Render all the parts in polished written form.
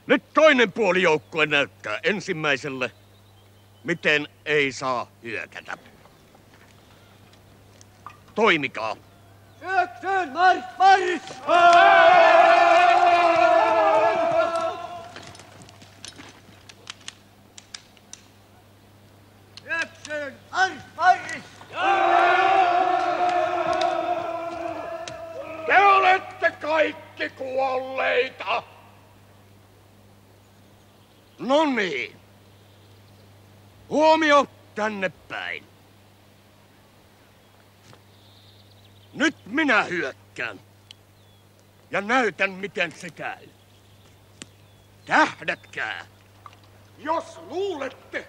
Nyt toinen puoli joukkue näyttää ensimmäiselle, miten ei saa hyökätä. Toimikaa. Syöksyn, marsch, marsch! Syöksyn, marsch, marsch! Te olette kaikki kuolleita. No niin. Huomio tänne päin. Nyt minä hyökkään. Ja näytän, miten se käy. Tähdätkää. Jos luulette,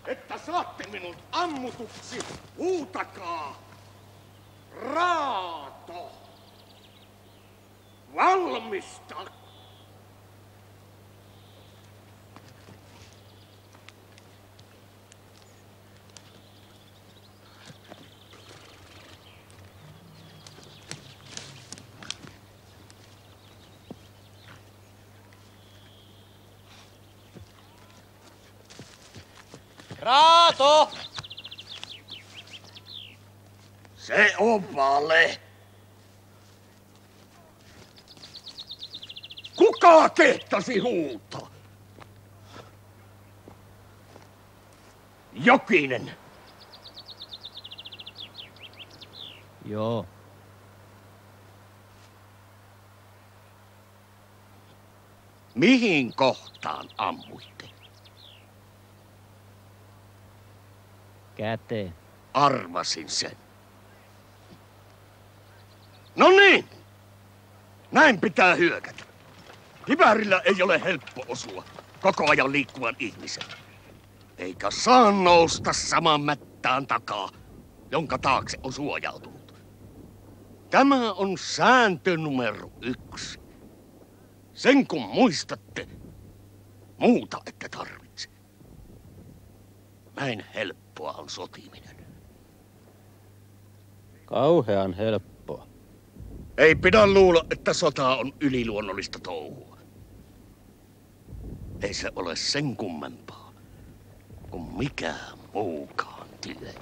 että saatte minut ammutuksi, huutakaa. Raato. Valmista. Raato! Se on vale. Kuka kehtasi huutaa? Jokinen. Joo. Mihin kohtaan ammuitte? Käteen. Arvasin sen. No niin. Näin pitää hyökätä. Kiväärillä ei ole helppo osua koko ajan liikkuvan ihmisen. Eikä saa nousta saman mättään takaa, jonka taakse on suojautunut. Tämä on sääntö numero 1. Sen kun muistatte, muuta ette tarvitse. Näin helppoa on sotiminen. Kauhean helppoa. Ei pidä luulla, että sota on yliluonnollista touhua. Ei se ole sen kummempaa kuin mikään muukaan työ.